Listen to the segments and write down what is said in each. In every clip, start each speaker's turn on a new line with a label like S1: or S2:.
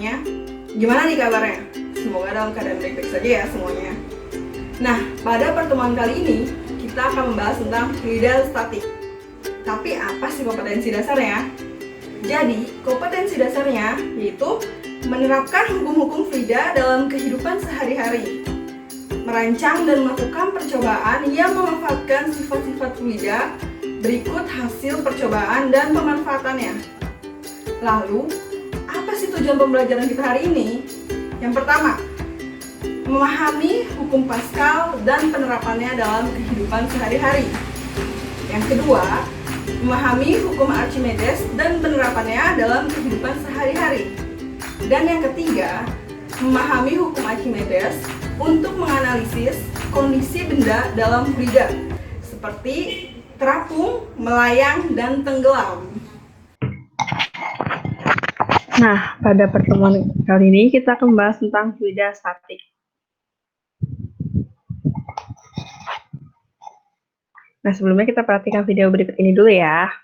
S1: semuanya. Gimana nih kabarnya? Semoga dalam keadaan baik-baik saja ya semuanya. Nah, pada pertemuan kali ini kita akan membahas tentang fluida statik. Tapi apa sih kompetensi dasarnya? Jadi, kompetensi dasarnya yaitu menerapkan hukum-hukum fluida dalam kehidupan sehari-hari, merancang dan melakukan percobaan yang memanfaatkan sifat-sifat fluida berikut hasil percobaan dan pemanfaatannya. Lalu, apa sih tujuan pembelajaran kita hari ini? Yang pertama, memahami hukum Pascal dan penerapannya dalam kehidupan sehari-hari. Yang kedua, memahami hukum Archimedes dan penerapannya dalam kehidupan sehari-hari. Dan yang ketiga, memahami hukum Archimedes untuk menganalisis kondisi benda dalam fluida, seperti terapung, melayang, dan tenggelam.
S2: Nah, pada pertemuan kali ini kita akan membahas tentang fluida statik. Nah, sebelumnya kita perhatikan video berikut ini dulu ya.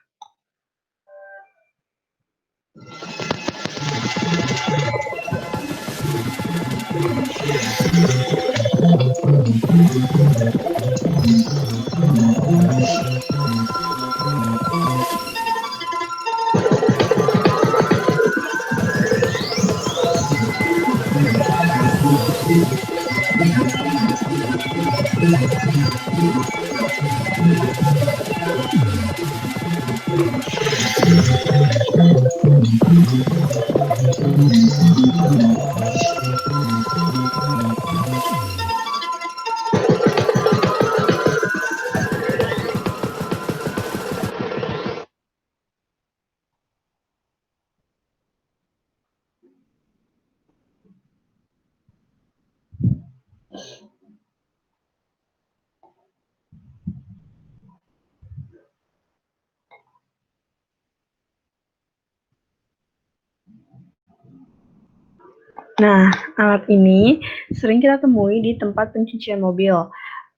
S2: Nah, alat ini sering kita temui di tempat pencucian mobil.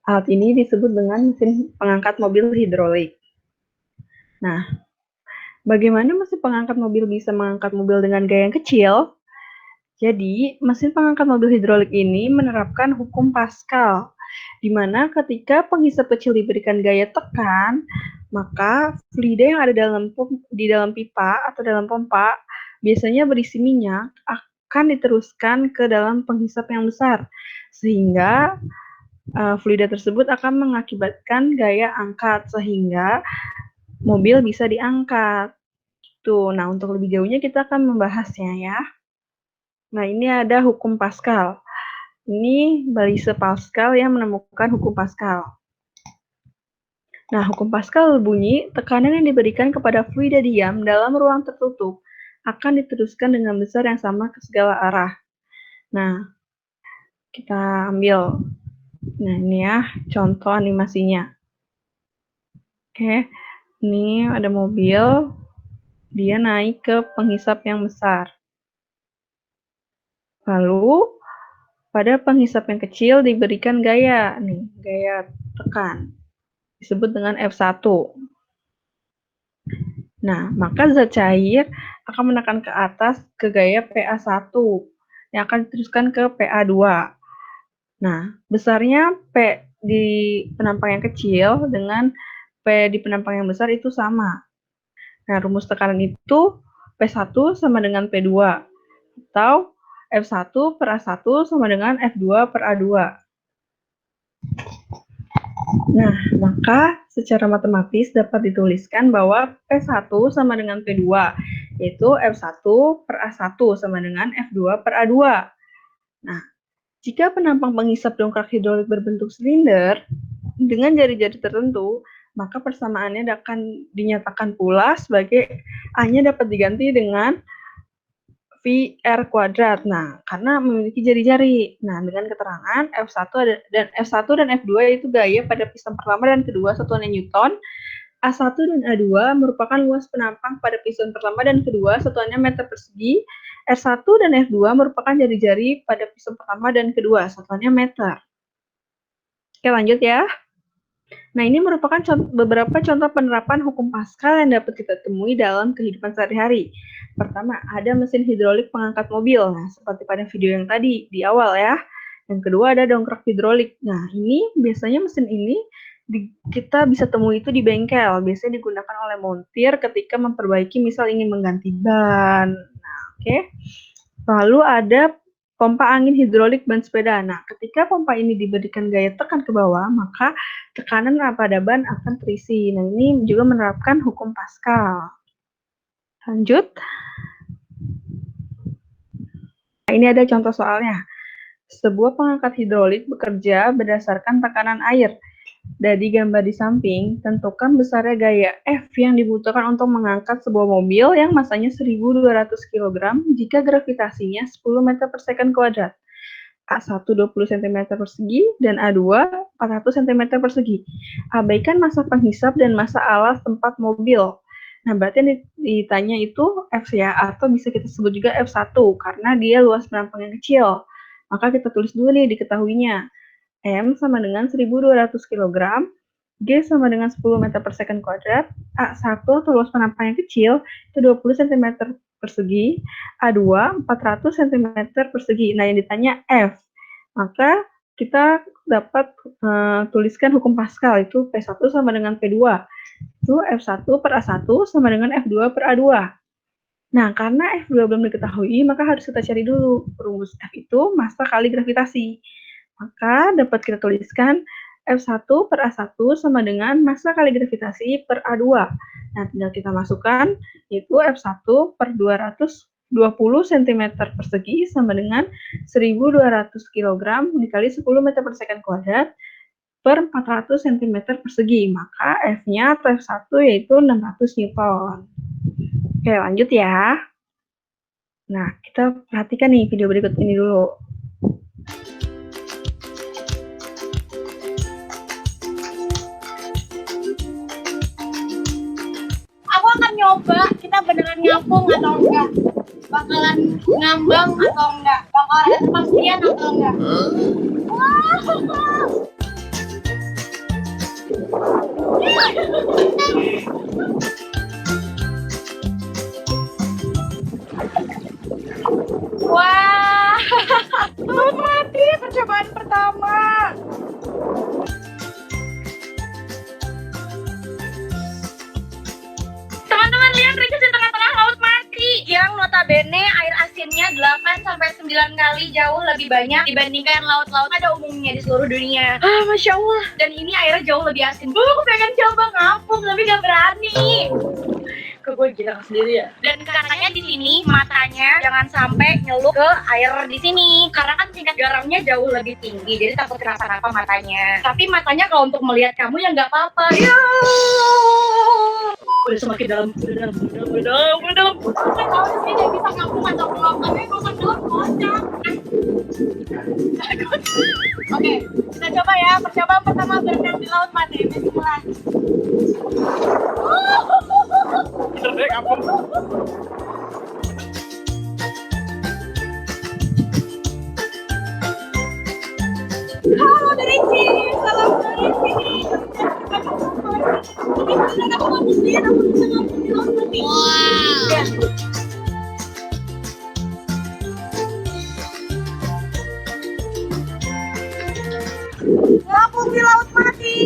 S2: Alat ini disebut dengan mesin pengangkat mobil hidrolik. Nah, bagaimana mesin pengangkat mobil bisa mengangkat mobil dengan gaya yang kecil? Jadi, mesin pengangkat mobil hidrolik ini menerapkan hukum Pascal, di mana ketika penghisap kecil diberikan gaya tekan, maka fluida yang ada di dalam pipa atau dalam pompa biasanya berisi minyak akan diteruskan ke dalam penghisap yang besar, sehingga fluida tersebut akan mengakibatkan gaya angkat, sehingga mobil bisa diangkat. Tuh, nah untuk lebih jauhnya kita akan membahasnya ya. Nah, ini ada hukum Pascal. Ini Blaise Pascal yang menemukan hukum Pascal. Nah, hukum Pascal berbunyi, tekanan yang diberikan kepada fluida diam dalam ruang tertutup akan diteruskan dengan besar yang sama ke segala arah. Nah, kita ambil. Nah, ini ya contoh animasinya. Oke, ini ada mobil, dia naik ke penghisap yang besar. Lalu, pada penghisap yang kecil diberikan gaya, nih, gaya tekan. Disebut dengan F1. Nah, maka zat cair akan menekan ke atas ke gaya PA1 yang akan diteruskan ke PA2. Nah, besarnya P di penampang yang kecil dengan P di penampang yang besar itu sama. Nah, rumus tekanan itu P1 sama dengan P2 atau F1 per A1 sama dengan F2 per A2. Nah, maka secara matematis dapat dituliskan bahwa P1 sama dengan P2, yaitu F1 per A1 sama dengan F2 per A2. Nah, jika penampang penghisap dongkrak hidrolik berbentuk silinder dengan jari-jari tertentu, maka persamaannya akan dinyatakan pula sebagai A-nya dapat diganti dengan VR kuadrat. Nah, karena memiliki jari-jari. Nah, dengan keterangan F1 dan F2 itu gaya pada piston pertama dan kedua satuannya Newton. A1 dan A2 merupakan luas penampang pada piston pertama dan kedua satuannya meter persegi. R1 dan F2 merupakan jari-jari pada piston pertama dan kedua satuannya meter. Oke, lanjut ya. Nah, ini merupakan beberapa contoh penerapan hukum Pascal yang dapat kita temui dalam kehidupan sehari-hari. Pertama, ada mesin hidrolik pengangkat mobil. Nah, seperti pada video yang tadi di awal ya. Yang kedua ada dongkrak hidrolik. Nah, ini biasanya mesin ini kita bisa temui itu di bengkel. Biasanya digunakan oleh montir ketika memperbaiki, misal ingin mengganti ban. Nah, oke. Lalu ada pompa angin hidrolik ban sepeda. Nah, ketika pompa ini diberikan gaya tekan ke bawah, maka tekanan pada ban akan terisi. Nah, ini juga menerapkan hukum Pascal. Lanjut. Nah, ini ada contoh soalnya. Sebuah pengangkat hidrolik bekerja berdasarkan tekanan air. Dari gambar di samping, tentukan besarnya gaya F yang dibutuhkan untuk mengangkat sebuah mobil yang masanya 1.200 kg jika gravitasinya 10 meter per second kuadrat. A1 20 cm persegi dan A2 400 cm persegi. Abaikan massa penghisap dan massa alas tempat mobil. Nah, berarti yang ditanya itu F ya, atau bisa kita sebut juga F1 karena dia luas perampang yang kecil. Maka kita tulis dulu nih diketahuinya. M sama dengan 1.200 kg, G sama dengan 10 meter per second kuadrat, A1 atau luas penampang yang kecil itu 20 cm persegi, A2 400 cm persegi. Nah, yang ditanya F. Maka kita dapat tuliskan hukum Pascal itu P1 sama dengan P2. Itu F1 per A1 sama dengan F2 per A2. Nah, karena F2 belum diketahui, maka harus kita cari dulu rumus F itu massa kali gravitasi. Maka dapat kita tuliskan F1 per A1 sama dengan massa kali gravitasi per A2. Nah, tinggal kita masukkan, yaitu F1 per 220 cm persegi sama dengan 1.200 kg dikali 10 meter per second kuadrat per 400 cm persegi. Maka F-nya atau F1 yaitu 600 Newton. Oke, lanjut ya. Nah, kita perhatikan nih video berikut ini dulu.
S3: Aku akan nyoba kita beneran nyambung atau enggak, bakalan ngambang atau enggak, bakalan ada kepastian atau enggak. Wah, selamat mati percobaan pertama. Teman-teman lihat Ricis di tengah-tengah laut mati yang notabene air asinnya 8-9 kali jauh lebih banyak dibandingkan laut-laut pada umumnya di seluruh dunia. Masya Allah. Dan ini airnya jauh lebih asin. Aku pengen coba ngapung tapi gak berani. Ke gue gila sendiri ya. Dan katanya di sini matanya jangan sampai nyelup ke air di sini karena kan tingkat garamnya jauh lebih tinggi, jadi takut kenapa-napa matanya. Tapi matanya kalau untuk melihat kamu ya nggak apa-apa. Ya. Udah semakin dalam, udah dalam. Kan tahu di sini bisa ngapung atau belum, tapi makan dalam kocak. Oke, kita coba ya. Percobaan pertama berenang di laut mati. Bismillah. Halo dari sini, salam dari sini. Aku nggak bisa ngapung di laut mati. Wow. Ngapung di laut mati.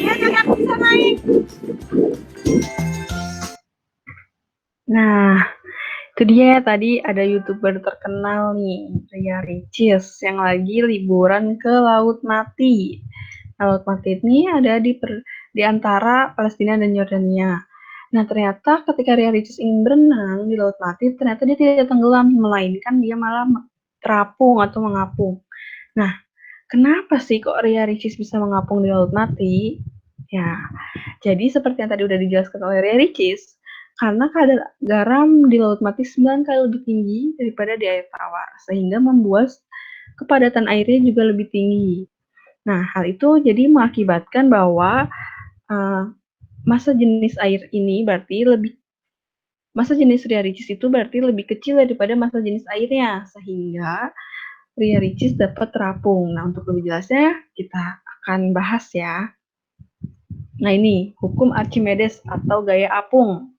S3: Dia nggak bisa naik.
S2: Nah, itu dia tadi ada YouTuber terkenal nih, Ria Ricis, yang lagi liburan ke Laut Mati. Nah, Laut Mati ini ada di antara Palestina dan Yordania. Nah, ternyata ketika Ria Ricis ingin berenang di Laut Mati, ternyata dia tidak tenggelam, melainkan dia malah terapung atau mengapung. Nah, kenapa sih kok Ria Ricis bisa mengapung di Laut Mati? Ya, jadi seperti yang tadi udah dijelaskan oleh Ria Ricis, karena kadar garam di Laut Mati 9 kali lebih tinggi daripada di air tawar, sehingga membuat kepadatan airnya juga lebih tinggi. Nah, hal itu jadi mengakibatkan bahwa massa jenis air ini berarti massa jenis Ria Ricis itu berarti lebih kecil daripada massa jenis airnya, sehingga Ria Ricis dapat terapung. Nah, untuk lebih jelasnya kita akan bahas ya. Nah ini, hukum Archimedes atau gaya apung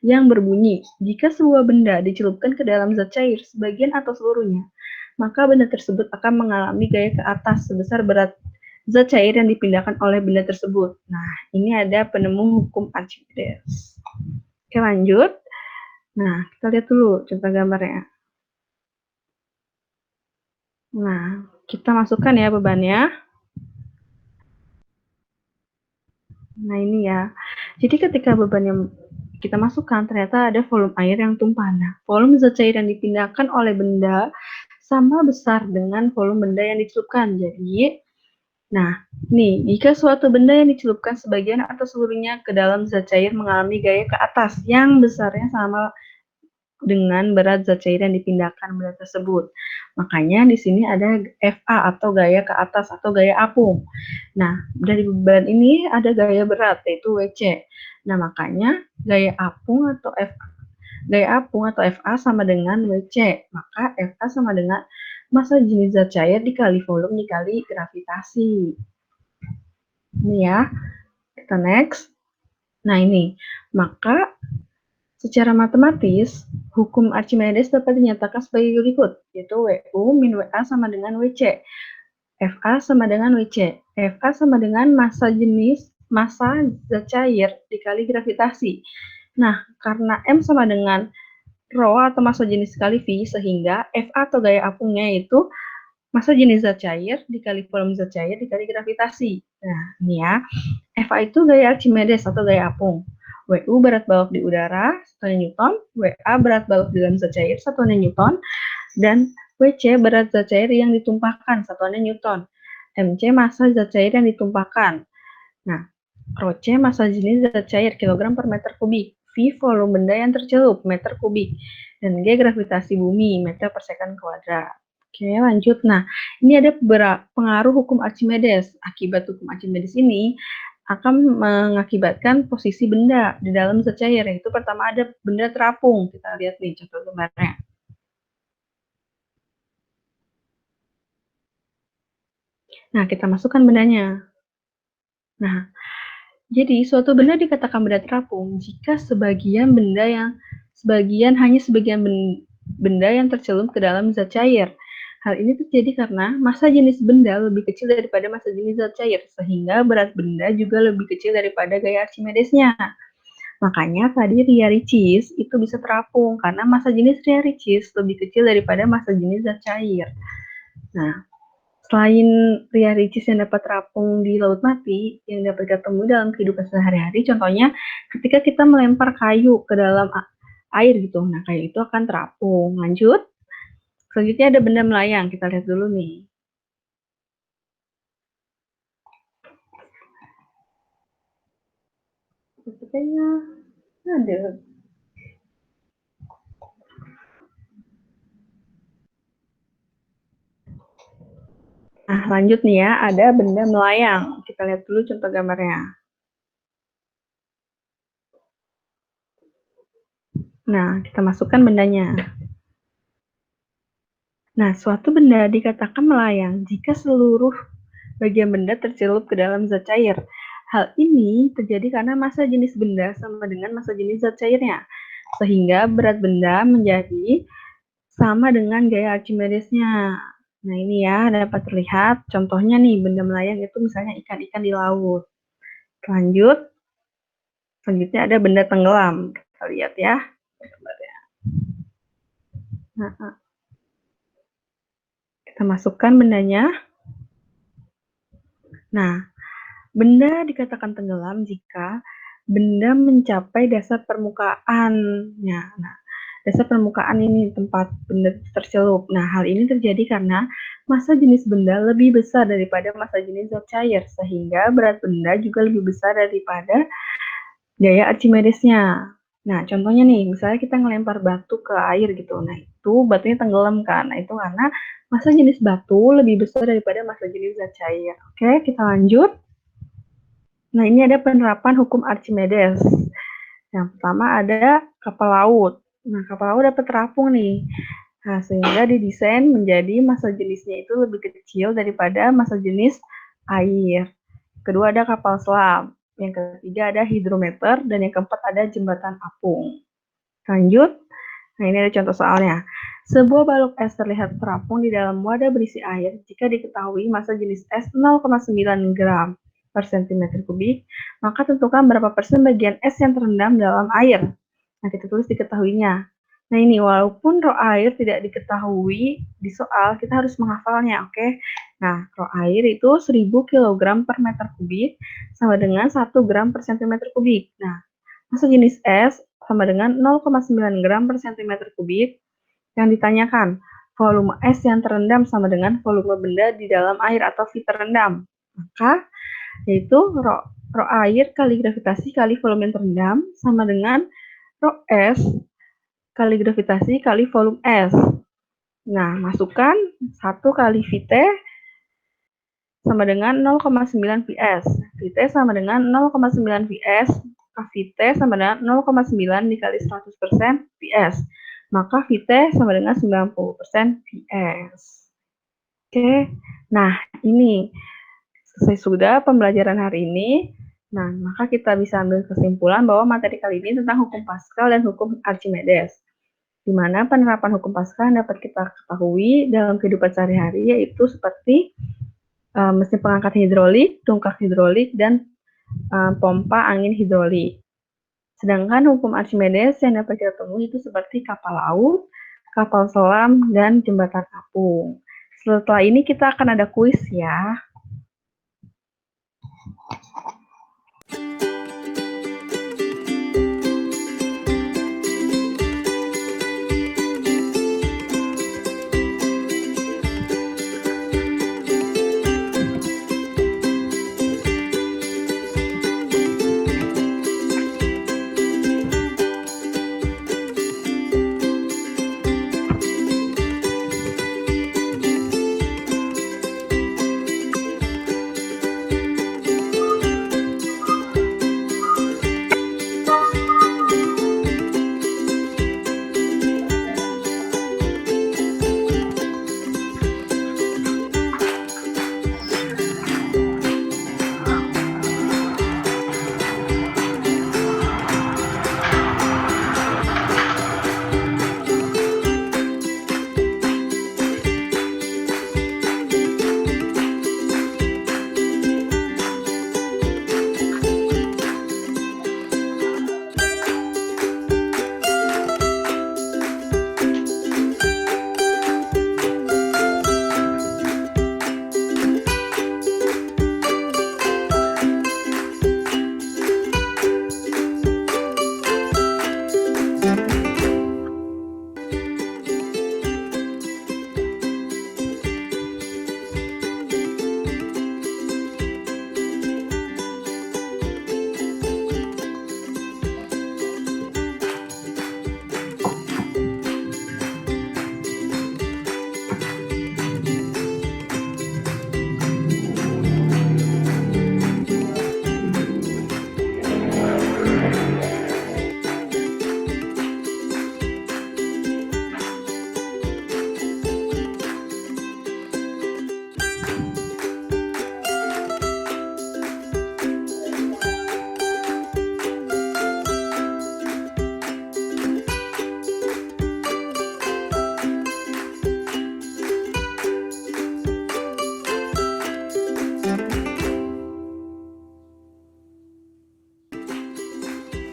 S2: yang berbunyi, jika sebuah benda dicelupkan ke dalam zat cair sebagian atau seluruhnya, maka benda tersebut akan mengalami gaya ke atas sebesar berat zat cair yang dipindahkan oleh benda tersebut. Nah, ini ada penemu hukum Archimedes. Oke, lanjut. Nah, kita lihat dulu contoh gambarnya. Nah, kita masukkan ya bebannya. Nah, ini ya. Jadi ketika beban yang kita masukkan, ternyata ada volume air yang tumpah. Nah, volume zat cair yang dipindahkan oleh benda sama besar dengan volume benda yang dicelupkan. Jadi, nah, nih, jika suatu benda yang dicelupkan sebagian atau seluruhnya ke dalam zat cair mengalami gaya ke atas yang besarnya sama dengan berat zat cair yang dipindahkan benda tersebut. Makanya di sini ada FA atau gaya ke atas atau gaya apung. Nah, dari beban ini ada gaya berat yaitu WC. Nah, makanya gaya apung atau FA sama dengan WC. Maka FA sama dengan massa jenis zat cair dikali volume dikali gravitasi. Ini ya. Kita next. Nah, ini. Maka secara matematis, hukum Archimedes dapat dinyatakan sebagai berikut, yaitu WU min WA sama dengan WC. FA sama dengan WC. FA sama dengan massa zat cair dikali gravitasi. Nah, karena M sama dengan rho atau massa jenis kali V, sehingga FA atau gaya apungnya itu massa jenis zat cair dikali volume zat cair dikali gravitasi. Nah, ini ya. FA itu gaya Archimedes atau gaya apung. WU berat balok di udara, 1 Newton, WA berat balok di dalam zat cair, 1 Newton, dan WC berat zat cair yang ditumpahkan, 1 Newton. MC massa zat cair yang ditumpahkan. Nah, ρC massa jenis zat cair kilogram per meter kubik, V volume benda yang tercelup meter kubik, dan G gravitasi bumi meter per second kuadrat. Oke, lanjut. Nah, ini ada pengaruh hukum Archimedes. Akibat hukum Archimedes ini akan mengakibatkan posisi benda di dalam zat cair. Yaitu pertama ada benda terapung. Kita lihat nih contoh gambarnya. Nah, kita masukkan bendanya. Nah, jadi suatu benda dikatakan benda terapung jika sebagian benda yang tercelup ke dalam zat cair. Hal ini terjadi karena massa jenis benda lebih kecil daripada massa jenis zat cair, sehingga berat benda juga lebih kecil daripada gaya Archimedesnya. Makanya tadi Ria Ricis itu bisa terapung, karena massa jenis Ria Ricis lebih kecil daripada massa jenis zat cair. Nah, selain Ria Ricis yang dapat terapung di laut mati, yang dapat kita temui dalam kehidupan sehari-hari, contohnya ketika kita melempar kayu ke dalam air gitu, nah kayu itu akan terapung. Lanjut. Selanjutnya ada benda melayang, kita lihat dulu nih. Sepertinya ada. Nah, lanjut nih ya, ada benda melayang. Kita lihat dulu contoh gambarnya. Nah, kita masukkan bendanya. Nah, suatu benda dikatakan melayang jika seluruh bagian benda tercelup ke dalam zat cair. Hal ini terjadi karena massa jenis benda sama dengan massa jenis zat cairnya, sehingga berat benda menjadi sama dengan gaya Archimedesnya. Nah, ini ya dapat terlihat contohnya nih, benda melayang itu misalnya ikan-ikan di laut. Lanjut. Selanjutnya ada benda tenggelam. Kita lihat ya. Nah, kita masukkan bendanya. Nah, benda dikatakan tenggelam jika benda mencapai dasar permukaannya. Nah, dasar permukaan ini tempat benda tercelup. Nah, hal ini terjadi karena massa jenis benda lebih besar daripada massa jenis zat cair, sehingga berat benda juga lebih besar daripada gaya Archimedesnya. Nah, contohnya nih, misalnya kita ngelempar batu ke air gitu. Nah, itu batunya tenggelam kan. Nah, itu karena massa jenis batu lebih besar daripada massa jenis zat cair. Oke, kita lanjut. Nah, ini ada penerapan hukum Archimedes. Yang pertama ada kapal laut. Nah, kapal laut dapat terapung nih. Nah, sehingga didesain menjadi massa jenisnya itu lebih kecil daripada massa jenis air. Kedua ada kapal selam. Yang ketiga ada hidrometer. Dan yang keempat ada jembatan apung. Lanjut. Nah, ini ada contoh soalnya. Sebuah balok es terlihat terapung di dalam wadah berisi air jika diketahui massa jenis es 0,9 gram per cm kubik, maka tentukan berapa persen bagian es yang terendam dalam air. Nah, kita tulis diketahuinya. Nah, ini walaupun rho air tidak diketahui di soal, kita harus menghafalnya, oke? Nah, rho air itu 1000 kg per meter kubik sama dengan 1 gram per cm kubik. Nah, massa jenis es sama dengan 0,9 gram per cm kubik. Yang ditanyakan, volume es yang terendam sama dengan volume benda di dalam air atau V terendam. Maka, yaitu rho air kali gravitasi kali volume yang terendam sama dengan rho es kali gravitasi kali volume es. Nah, masukkan 1 kali Vt sama dengan 0,9 Vs. Vt sama dengan 0,9 Vs, Vt sama dengan 0,9 dikali 100% Vs. Maka Vt sama dengan 90% Vs. Oke, nah ini selesai sudah pembelajaran hari ini. Nah, maka kita bisa ambil kesimpulan bahwa materi kali ini tentang hukum Pascal dan hukum Archimedes, di mana penerapan hukum Pascal dapat kita ketahui dalam kehidupan sehari-hari, yaitu seperti mesin pengangkat hidrolik, tungkak hidrolik, dan pompa angin hidrolik. Sedangkan hukum Archimedes yang dapat kita temui itu seperti kapal laut, kapal selam, dan jembatan apung. Setelah ini kita akan ada kuis ya.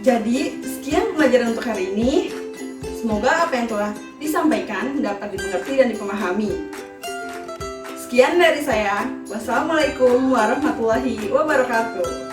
S1: Jadi, sekian pembelajaran untuk hari ini. Semoga apa yang telah disampaikan dapat dimengerti dan dipahami. Sekian dari saya. Wassalamualaikum warahmatullahi wabarakatuh.